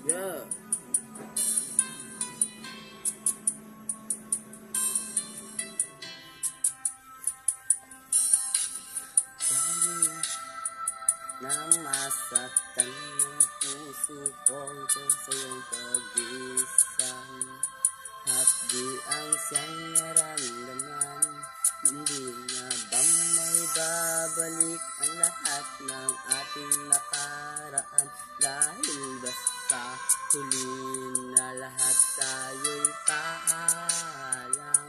Yeah. Nang masaktan ng puso ko kung sa iyong pagisan, at di ang siyang naramdaman. Hindi na ba may babalik ang lahat ng ating nakaraan? Dahil basta huli na lahat tayo'y paalam.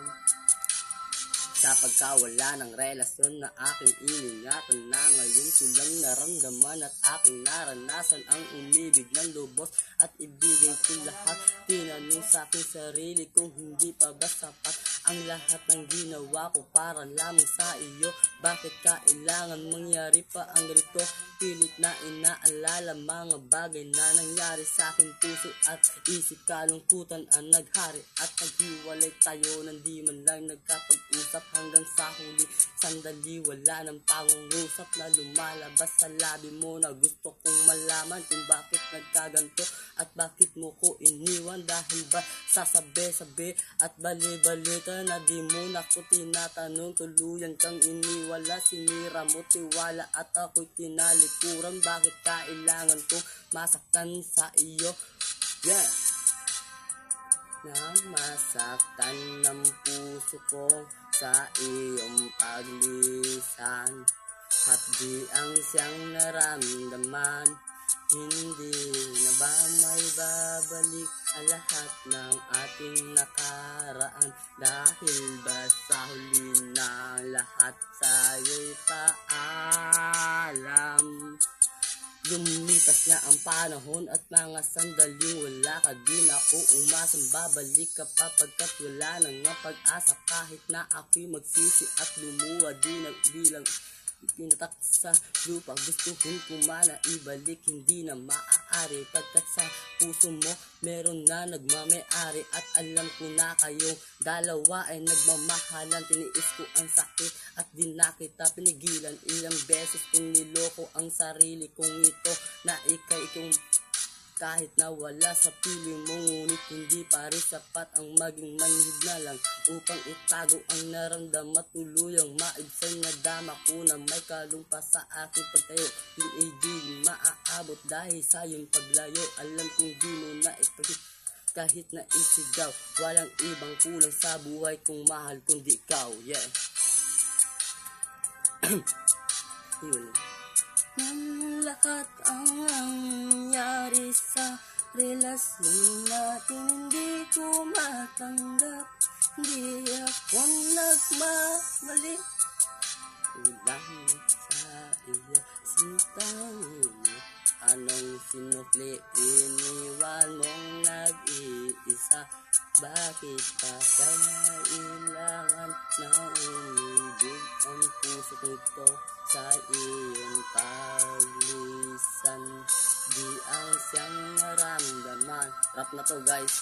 Sa pagkawala ng relasyon na aking iningatan, na ngayon ko lang naramdaman at aking naranasan ang umibig ng lubos at ibigay ko lahat. Tinanong sa aking sarili kung hindi pa ba sapat ang lahat ng ginawa ko para lamang sa iyo. Bakit kailangan mangyari pa ang ganito? Pilit na inaalala mga bagay na nangyari sa aking puso at isip. Kalungkutan ang naghari at naghiwalay tayo nang di man lang nagkapag-usap. Hanggang sa huli sandali wala ng pangungusap na lumalabas sa labi mo, na gusto kong malaman kung bakit nagkaganto at bakit mo ko iniwan. Dahil ba sasabi-sabi at bali-balita na di mo na ko tinatanong? Tuluyan kang iniwala, sinira mo tiwala at ako'y tinalikuran. Bakit kailangan kong masaktan sa iyo? Yeah. Na masaktan ng puso ko sa iyong paglisan, at di ang siyang naramdaman. Hindi na ba may babalik ang lahat ng ating nakaraan? Dahil ba sa huli na lahat sa'yo'y paalam. Lumipas nga ang panahon at mga sandaling wala ka, din ako umasang babalik ka pa, pagkat wala na nga pag-asa. Kahit na ako'y magsisi at lumuwa din ang bilang tinatak sa lupa, gustuhin ko mana ibalik, hindi na maaari. Pagkat sa puso mo meron na nagmamayari, at alam ko na kayong dalawa ay nagmamahalan. Tiniis ko ang sakit at di na kita pinigilan. Ilang beses kong niloko ang sarili kong ito, na ikong kahit na wala sa piling mo. Ngunit hindi pa rin sapat ang maging manhid na lang upang itago ang naramdaman. Tuluyang maibsan na dama ko na may kalumpa sa aking pagtayo. Hindi maaabot dahil sa iyong paglayo. Alam kong di mo na ipagit kahit na isigaw. Walang ibang kulang sa buhay kong mahal kundi ikaw. Yeah. Nang lahat ang nangyari sa relasyon natin, hindi ko matanggap. Hindi ako nagmamali. Kulang sa iyo sintang mo. Anong sinukli iniwan mong nag-iisa? Bakit pa kailangan na umibig ang puso ko ito sa iyong paglisan? Di ang siyang naramdaman. Rap na to guys.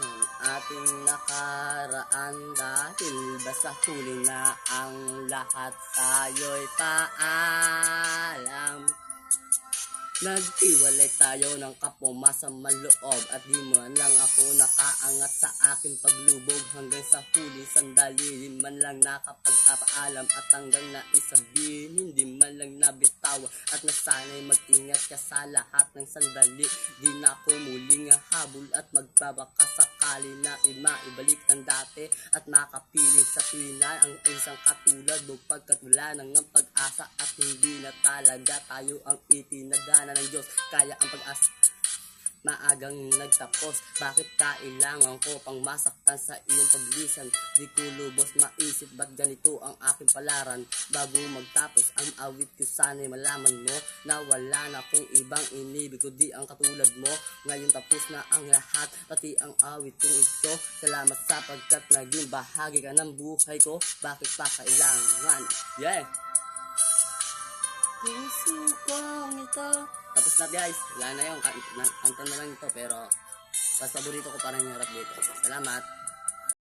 Ang ating nakaraan, dahil basta huli na ang lahat sa'yo'y paalam. Naghiwalay tayo ng kapumasamang loob, at di man lang ako nakaangat sa aking paglubog. Hanggang sa huli sandali, di man lang nakapagpapaalam, at hanggang naisabihin, hindi man lang nabitawan. At nasanay mag-ingat ka sa lahat ng sandali. Di na ako muling habol at magbabaka sakali na maibalik ang dati at makapiling sa tuwina ang isang katulad mo. Pagkat wala nang ang pag-asa at hindi na talaga tayo ang itinadana ng Diyos. Kaya ang pag-asa maagang nagtapos. Bakit kailangan ko pang masaktan sa iyong paglisan? Di ko lubos maisip ba't ganito ang aking palaran. Bago magtapos ang awit ko, sana'y malaman mo na wala na kong ibang inibig kundi ang katulad mo. Ngayon tapos na ang lahat, pati ang awit kong ito. Salamat sapagkat naging bahagi ka ng buhay ko. Bakit pa kailangan? Yeah! Puso kong ito. Tapos na guys, wala na yung kanta na lang ito, pero mas paborito ko pa rin yung rap dito. Salamat.